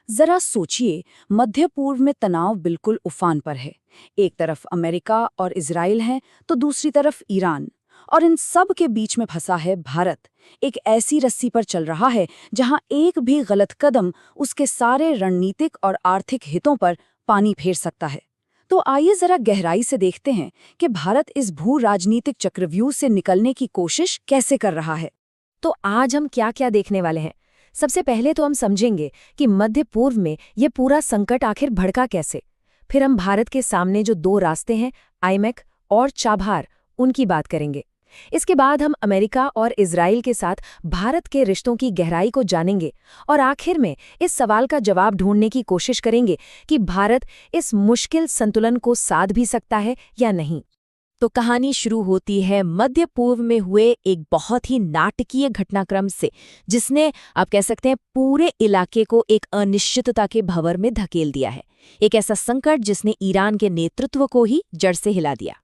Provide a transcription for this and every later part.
जरा सोचिए, मध्य पूर्व में तनाव बिल्कुल उफान पर है। एक तरफ अमेरिका और इजराइल हैं, तो दूसरी तरफ ईरान। और इन सब के बीच में फंसा है भारत। एक ऐसी रस्सी पर चल रहा है जहां एक भी गलत कदम उसके सारे रणनीतिक और आर्थिक हितों पर पानी फेर सकता है। तो आइए जरा गहराई से देखते हैं कि भारत इस भू राजनीतिक चक्रव्यूह से निकलने की कोशिश कैसे कर रहा है। तो आज हम क्या क्या देखने वाले हैं। सबसे पहले तो हम समझेंगे कि मध्य पूर्व में ये पूरा संकट आखिर भड़का कैसे। फिर हम भारत के सामने जो दो रास्ते हैं, आईमेक और चाबहार, उनकी बात करेंगे। इसके बाद हम अमेरिका और इजराइल के साथ भारत के रिश्तों की गहराई को जानेंगे और आखिर में इस सवाल का जवाब ढूंढने की कोशिश करेंगे कि भारत इस मुश्किल संतुलन को साध भी सकता है या नहीं। तो कहानी शुरू होती है मध्य पूर्व में हुए एक बहुत ही नाटकीय घटनाक्रम से, जिसने आप कह सकते हैं पूरे इलाके को एक अनिश्चितता के भंवर में धकेल दिया है। एक ऐसा संकट जिसने ईरान के नेतृत्व को ही जड़ से हिला दिया।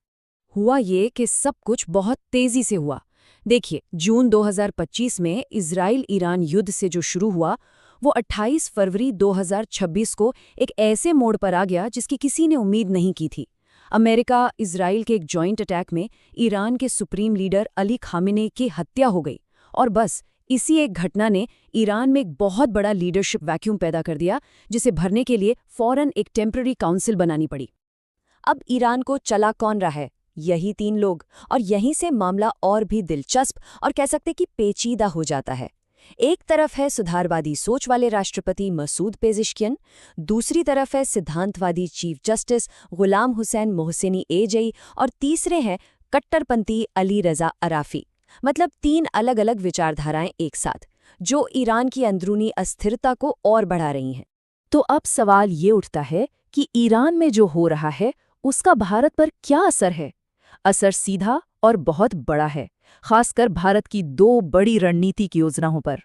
हुआ ये कि सब कुछ बहुत तेजी से हुआ। देखिए, जून 2025 में इजराइल ईरान युद्ध से जो शुरू हुआ, वो 28 फरवरी 2026 को एक ऐसे मोड़ पर आ गया जिसकी किसी ने उम्मीद नहीं की थी। अमेरिका इजराइल के एक जॉइंट अटैक में ईरान के सुप्रीम लीडर अली खामेनेई की हत्या हो गई, और बस इसी एक घटना ने ईरान में एक बहुत बड़ा लीडरशिप वैक्यूम पैदा कर दिया, जिसे भरने के लिए फौरन एक टेम्पररी काउंसिल बनानी पड़ी। अब ईरान को चला कौन रहा है? यही तीन लोग, और यहीं से मामला और भी दिलचस्प और कह सकते कि पेचीदा हो जाता है। एक तरफ है सुधारवादी सोच वाले राष्ट्रपति मसूद पेज़ेश्कियन, दूसरी तरफ है सिद्धांतवादी chief justice Ghulam Hussain मोहसिनी Ejei, और तीसरे हैं कट्टरपंथी अली रजा अराफी। मतलब तीन अलग अलग विचारधाराएं एक साथ, जो ईरान की अंदरूनी अस्थिरता को और बढ़ा रही हैं। तो अब सवाल ये उठता है कि ईरान में जो हो रहा है उसका भारत पर क्या असर है। असर सीधा और बहुत बड़ा है, खासकर भारत की दो बड़ी रणनीतिक योजनाओं पर।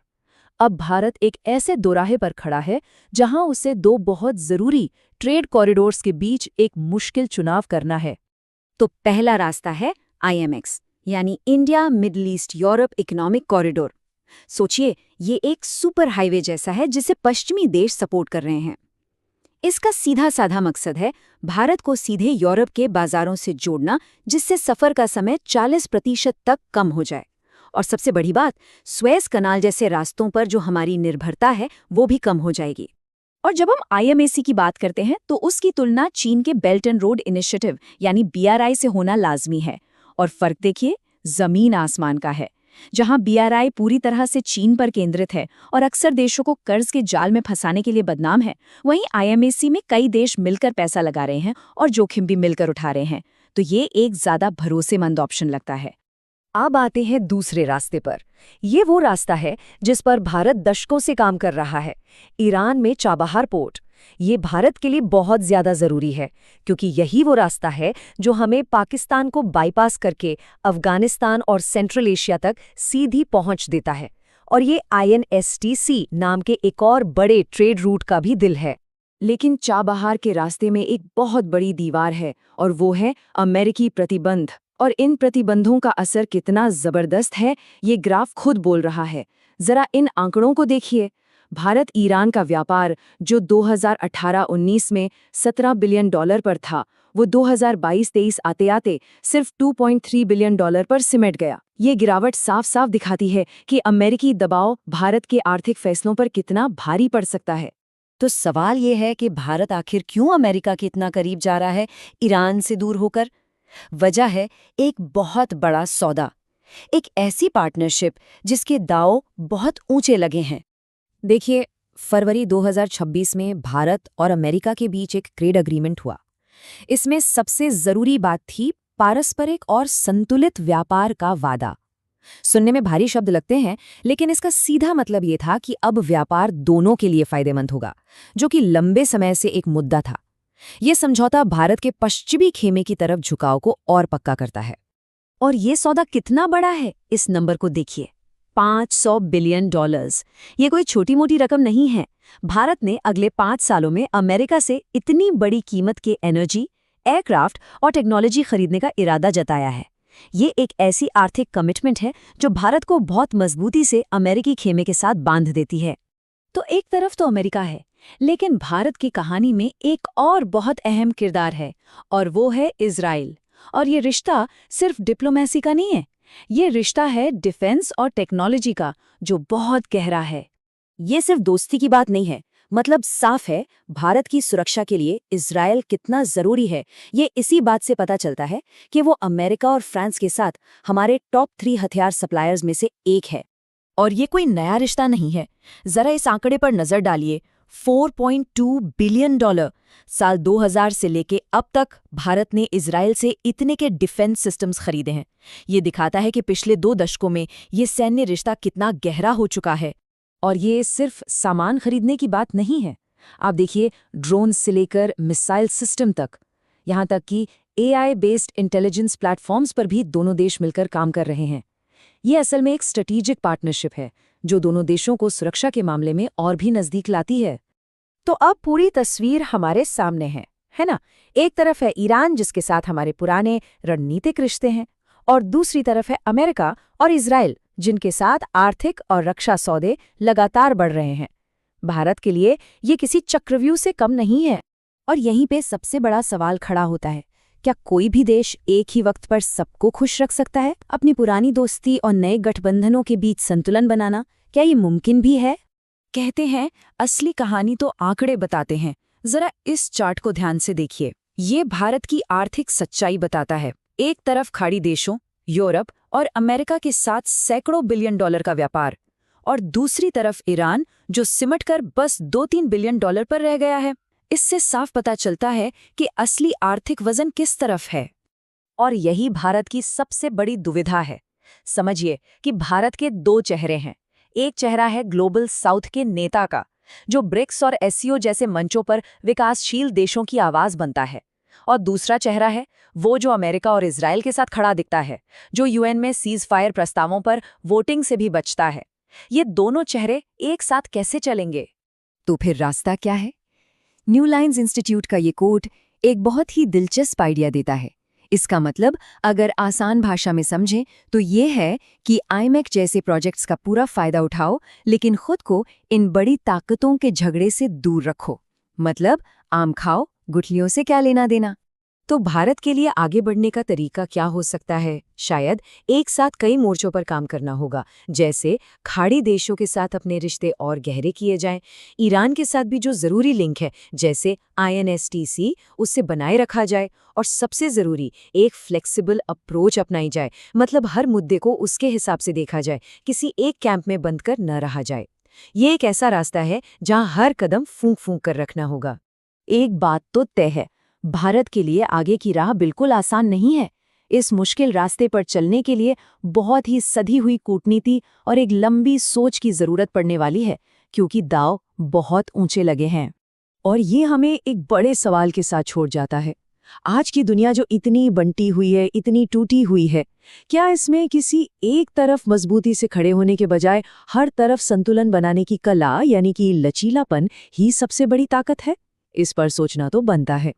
अब भारत एक ऐसे दोराहे पर खड़ा है जहां उसे दो बहुत जरूरी ट्रेड कॉरिडोर्स के बीच एक मुश्किल चुनाव करना है। तो पहला रास्ता है आईएमएक्स, यानी India middle east Europe economic corridor. सोचिए, ये एक सुपर हाईवे जैसा है जिसे पश्चिमी देश सपोर्ट कर रहे हैं। इसका सीधा साधा मकसद है भारत को सीधे यूरोप के बाजारों से जोड़ना, जिससे सफर का समय 40% तक कम हो जाए। और सबसे बड़ी बात, स्वेज कनाल जैसे रास्तों पर जो हमारी निर्भरता है वो भी कम हो जाएगी। और जब हम आईएमएसी की बात करते हैं तो उसकी तुलना चीन के बेल्ट एंड रोड इनिशिएटिव यानी बीआरआई से होना लाजमी है। और फर्क देखिए, जमीन आसमान का है। जहां बीआरआई पूरी तरह से चीन पर केंद्रित है और अक्सर देशों को कर्ज के जाल में फंसाने के लिए बदनाम है, वहीं आईएमएसी में कई देश मिलकर पैसा लगा रहे हैं और जोखिम भी मिलकर उठा रहे हैं। तो ये एक ज्यादा भरोसेमंद ऑप्शन लगता है। अब आते हैं दूसरे रास्ते पर। ये वो रास्ता है जिस पर भारत दशकों से काम कर रहा है, ईरान में चाबहार पोर्ट। ये भारत के लिए बहुत ज्यादा जरूरी है, क्योंकि यही वो रास्ता है जो हमें पाकिस्तान को बाईपास करके अफगानिस्तान और सेंट्रल एशिया तक सीधी पहुंच देता है। और ये आईएनएसटीसी नाम के एक और बड़े ट्रेड रूट का भी दिल है। लेकिन चाबहार के रास्ते में एक बहुत बड़ी दीवार है, और वो है अमेरिकी प्रतिबंध। और इन प्रतिबंधों का असर कितना जबरदस्त है, ये ग्राफ खुद बोल रहा है। जरा इन आंकड़ों को देखिए। भारत ईरान का व्यापार जो 2018-19 में $17 बिलियन पर था, वो 2022-23 आते आते सिर्फ $2.3 बिलियन पर सिमट गया। ये गिरावट साफ साफ दिखाती है कि अमेरिकी दबाव भारत के आर्थिक फैसलों पर कितना भारी पड़ सकता है। तो सवाल ये है कि भारत आखिर क्यों अमेरिका के इतना करीब जा रहा है, ईरान से दूर होकर? वजह है एक बहुत बड़ा सौदा, एक ऐसी पार्टनरशिप जिसके दांव बहुत ऊंचे लगे हैं। देखिए, फरवरी 2026 में भारत और अमेरिका के बीच एक ट्रेड एग्रीमेंट हुआ। इसमें सबसे जरूरी बात थी पारस्परिक और संतुलित व्यापार का वादा। सुनने में भारी शब्द लगते हैं, लेकिन इसका सीधा मतलब ये था कि अब व्यापार दोनों के लिए फायदेमंद होगा, जो कि लंबे समय से एक मुद्दा था। ये समझौता भारत के पश्चिमी खेमे की तरफ झुकाव को और पक्का करता है। और ये सौदा कितना बड़ा है, इस नंबर को देखिए, $500 बिलियन। ये कोई छोटी मोटी रकम नहीं है। भारत ने अगले 5 सालों में अमेरिका से इतनी बड़ी कीमत के एनर्जी, एयरक्राफ्ट और टेक्नोलॉजी खरीदने का इरादा जताया है। ये एक ऐसी आर्थिक कमिटमेंट है जो भारत को बहुत मजबूती से अमेरिकी खेमे के साथ बांध देती है। तो एक तरफ तो अमेरिका है, लेकिन भारत की कहानी में एक और बहुत अहम किरदार है, और वो है इजराइल। और ये रिश्ता सिर्फ डिप्लोमेसी का नहीं है, ये रिश्ता है डिफेंस और टेक्नोलॉजी का, जो बहुत गहरा है। ये सिर्फ दोस्ती की बात नहीं है, मतलब साफ है भारत की सुरक्षा के लिए इजराइल कितना जरूरी है। ये इसी बात से पता चलता है कि वो अमेरिका और फ्रांस के साथ हमारे टॉप 3 हथियार सप्लायर्स में से एक है। और ये कोई नया रिश्ता नहीं है। जरा इस आंकड़े पर नजर डालिए, $4.2 बिलियन। साल 2000 से लेके अब तक भारत ने इजराइल से इतने के डिफेंस सिस्टम्स खरीदे हैं। ये दिखाता है कि पिछले 2 दशकों में ये सैन्य रिश्ता कितना गहरा हो चुका है। और ये सिर्फ सामान खरीदने की बात नहीं है। आप देखिए, ड्रोन से लेकर मिसाइल सिस्टम तक, यहाँ तक कि AI बेस्ड इंटेलिजेंस प्लेटफॉर्म्स पर भी दोनों देश मिलकर काम कर रहे हैं। ये असल में एक स्ट्रेटेजिक पार्टनरशिप है, जो दोनों देशों को सुरक्षा के मामले में और भी नजदीक लाती है। तो अब पूरी तस्वीर हमारे सामने है ना? एक तरफ है ईरान, जिसके साथ हमारे पुराने रणनीतिक रिश्ते हैं, और दूसरी तरफ है अमेरिका और इजराइल, जिनके साथ आर्थिक और रक्षा सौदे लगातार बढ़ रहे हैं। भारत के लिए ये किसी चक्रव्यूह से कम नहीं है। और यहीं पे सबसे बड़ा सवाल खड़ा होता है, क्या कोई भी देश एक ही वक्त पर सबको खुश रख सकता है? अपनी पुरानी दोस्ती और नए गठबंधनों के बीच संतुलन बनाना, क्या ये मुमकिन भी है? कहते हैं असली कहानी तो आंकड़े बताते हैं। जरा इस चार्ट को ध्यान से देखिए। ये भारत की आर्थिक सच्चाई बताता है। एक तरफ खाड़ी देशों, यूरोप और अमेरिका के साथ सैकड़ों बिलियन डॉलर का व्यापार, और दूसरी तरफ ईरान, जो सिमटकर बस 2-3 बिलियन डॉलर पर रह गया है। इससे साफ पता चलता है कि असली आर्थिक वजन किस तरफ है। और यही भारत की सबसे बड़ी दुविधा है। समझिए कि भारत के 2 चेहरे हैं। एक चेहरा है ग्लोबल साउथ के नेता का, जो ब्रिक्स और SCO जैसे मंचों पर विकासशील देशों की आवाज बनता है। और दूसरा चेहरा है वो जो अमेरिका और इजराइल के साथ खड़ा दिखता है, जो UN में सीज फायर प्रस्तावों पर वोटिंग से भी बचता है। ये दोनों चेहरे एक साथ कैसे चलेंगे? तो फिर रास्ता क्या है? न्यू लाइन्स इंस्टीट्यूट का ये कोट एक बहुत ही दिलचस्प आइडिया देता है। इसका मतलब, अगर आसान भाषा में समझें, तो ये है कि IMEC जैसे प्रोजेक्ट्स का पूरा फायदा उठाओ, लेकिन खुद को इन बड़ी ताकतों के झगड़े से दूर रखो। मतलब, आम खाओ, गुठलियों से क्या लेना देना। तो भारत के लिए आगे बढ़ने का तरीका क्या हो सकता है? शायद एक साथ कई मोर्चों पर काम करना होगा, जैसे खाड़ी देशों के साथ अपने रिश्ते और गहरे किए जाएं, ईरान के साथ भी जो जरूरी लिंक है जैसे INSTC, उससे बनाए रखा जाए, और सबसे जरूरी, एक फ्लेक्सिबल अप्रोच अपनाई जाए। मतलब हर मुद्दे को उसके हिसाब से देखा जाए, किसी एक कैंप में बंद कर न रहा जाए। ये एक ऐसा रास्ता है जहां हर कदम फूंक फूंक कर रखना होगा। एक बात तो तय है, भारत के लिए आगे की राह बिल्कुल आसान नहीं है। इस मुश्किल रास्ते पर चलने के लिए बहुत ही सधी हुई कूटनीति और एक लंबी सोच की जरूरत पड़ने वाली है, क्योंकि दांव बहुत ऊंचे लगे हैं। और ये हमें एक बड़े सवाल के साथ छोड़ जाता है। आज की दुनिया जो इतनी बंटी हुई है, इतनी टूटी हुई है, क्या इसमें किसी एक तरफ मजबूती से खड़े होने के बजाय हर तरफ संतुलन बनाने की कला, यानी कि लचीलापन ही सबसे बड़ी ताकत है? इस पर सोचना तो बनता है।